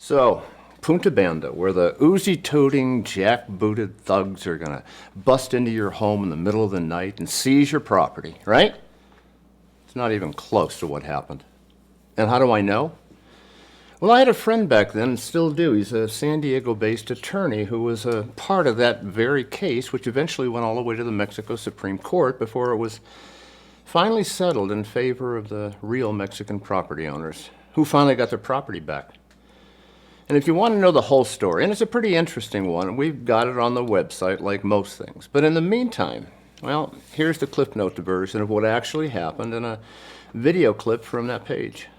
So, Punta Banda, where the Uzi-toting, jack-booted thugs are gonna bust into your home in the middle of the night and seize your property, right? It's not even close to what happened. And how do I know? Well, I had a friend back then, and still do. He's a San Diego-based attorney who was a part of that very case, which eventually went all the way to the Mexico Supreme Court before it was finally settled in favor of the real Mexican property owners, who finally got their property back. And if you want to know the whole story, and it's a pretty interesting one, we've got it on the website like most things. But in the meantime, well, here's the Cliff Note version of what actually happened and a video clip from that page.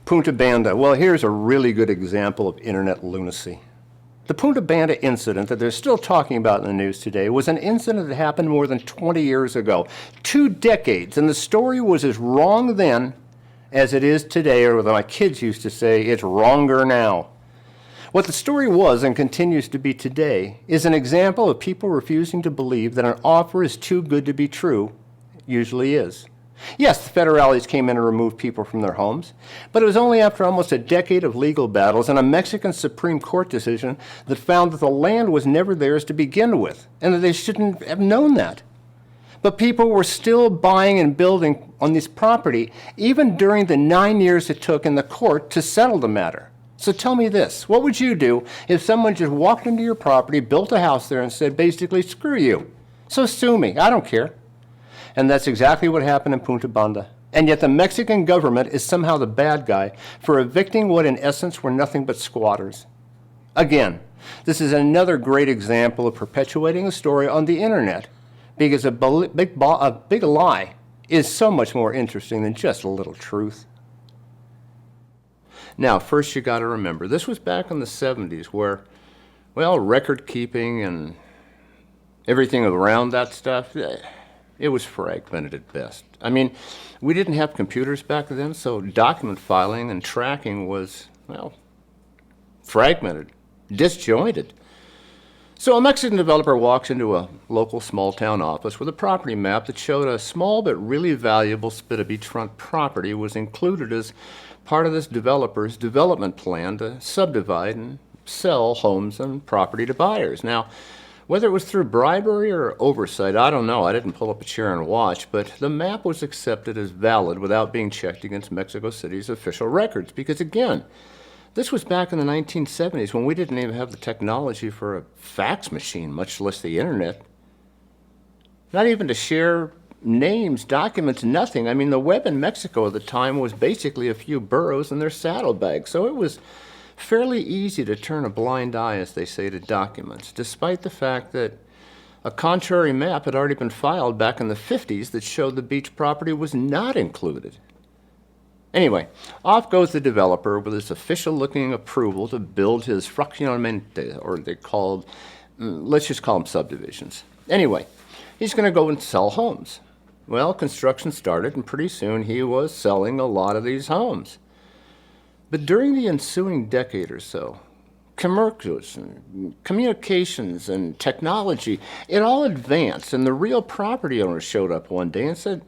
Punta Banda. Well, here's a really good example of internet lunacy. The Punta Banda incident that they're still talking about in the news today was an incident that happened more than 20 years ago, 2 decades, and the story was as wrong then as it is today, or what my kids used to say, it's wronger now. What the story was and continues to be today is an example of people refusing to believe that an offer is too good to be true. It usually is. Yes, the federales came in and removed people from their homes, but it was only after almost a decade of legal battles and a Mexican Supreme Court decision that found that the land was never theirs to begin with, and that they shouldn't have known that. But people were still buying and building on this property, even during the 9 years it took in the court to settle the matter. So tell me this, what would you do if someone just walked into your property, built a house there, and said basically, screw you, so sue me, I don't care. And that's exactly what happened in Punta Banda. And yet the Mexican government is somehow the bad guy for evicting what in essence were nothing but squatters. Again, this is another great example of perpetuating a story on the internet, because a big lie is so much more interesting than just a little truth. Now, first you got to remember, this was back in the 70s where, well, record keeping and everything around that stuff, it was fragmented at best. I mean, we didn't have computers back then, so document filing and tracking was, well, fragmented, disjointed. So a Mexican developer walks into a local small-town office with a property map that showed a small but really valuable spit of beachfront property was included as part of this developer's development plan to subdivide and sell homes and property to buyers. Now, whether it was through bribery or oversight, I don't know. I didn't pull up a chair and watch, but the map was accepted as valid without being checked against Mexico City's official records. Because again, this was back in the 1970s when we didn't even have the technology for a fax machine, much less the internet. Not even to share names, documents, nothing. I mean, the web in Mexico at the time was basically a few burros and their saddlebags. So it was fairly easy to turn a blind eye, as they say, to documents, despite the fact that a contrary map had already been filed back in the 50s that showed the beach property was not included. Anyway, off goes the developer with his official-looking approval to build his fraccionamiento, or they're called, let's just call them subdivisions. Anyway, he's going to go and sell homes. Well, construction started, and pretty soon he was selling a lot of these homes. But during the ensuing decade or so, commercials and communications and technology, it all advanced, and the real property owners showed up one day and said,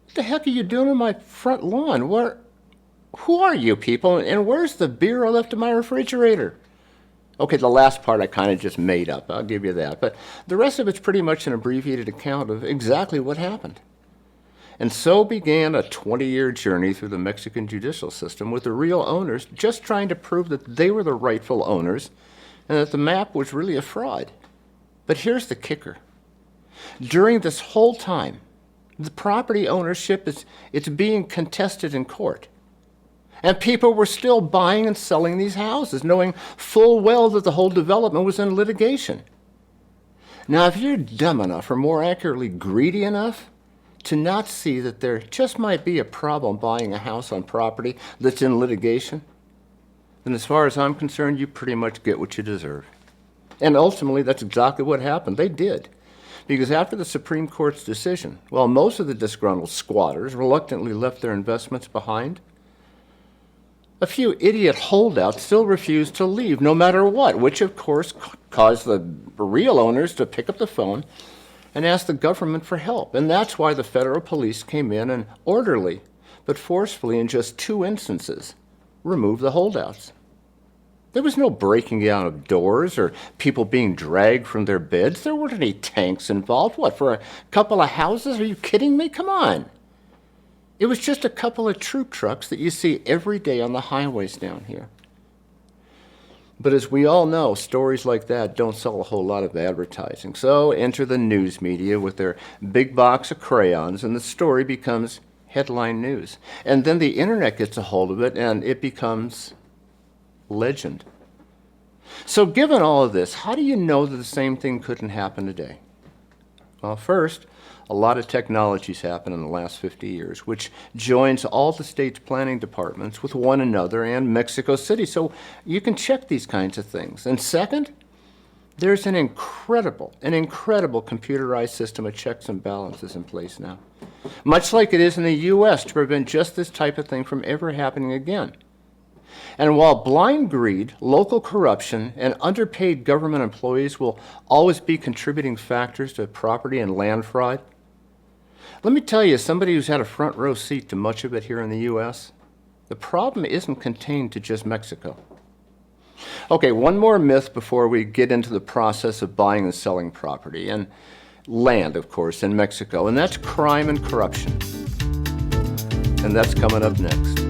"What the heck are you doing on my front lawn? Who are you people, and where's the beer I left in my refrigerator?" Okay, the last part I kind of just made up, I'll give you that, but the rest of it's pretty much an abbreviated account of exactly what happened. And so began a 20-year journey through the Mexican judicial system with the real owners just trying to prove that they were the rightful owners and that the map was really a fraud. But here's the kicker. During this whole time, the property ownership it's being contested in court. And people were still buying and selling these houses, knowing full well that the whole development was in litigation. Now, if you're dumb enough, or more accurately, greedy enough, to not see that there just might be a problem buying a house on property that's in litigation, then as far as I'm concerned, you pretty much get what you deserve. And ultimately, that's exactly what happened. They did. Because after the Supreme Court's decision, while most of the disgruntled squatters reluctantly left their investments behind, a few idiot holdouts still refused to leave no matter what, which of course caused the real owners to pick up the phone and asked the government for help. And that's why the federal police came in and orderly, but forcefully in just 2 instances, remove the holdouts. There was no breaking down of doors or people being dragged from their beds. There weren't any tanks involved. What, for a couple of houses? Are you kidding me? Come on. It was just a couple of troop trucks that you see every day on the highways down here. But as we all know, stories like that don't sell a whole lot of advertising. So enter the news media with their big box of crayons, and the story becomes headline news. And then the internet gets a hold of it, and it becomes legend. So given all of this, how do you know that the same thing couldn't happen today? Well, first, a lot of technology's happened in the last 50 years, which joins all the state's planning departments with one another and Mexico City, so you can check these kinds of things. And second, there's an incredible computerized system of checks and balances in place now, much like it is in the U.S. to prevent just this type of thing from ever happening again. And while blind greed, local corruption, and underpaid government employees will always be contributing factors to property and land fraud, let me tell you, as somebody who's had a front row seat to much of it here in the U.S., the problem isn't contained to just Mexico. Okay, one more myth before we get into the process of buying and selling property, and land, of course, in Mexico, and that's crime and corruption. And that's coming up next.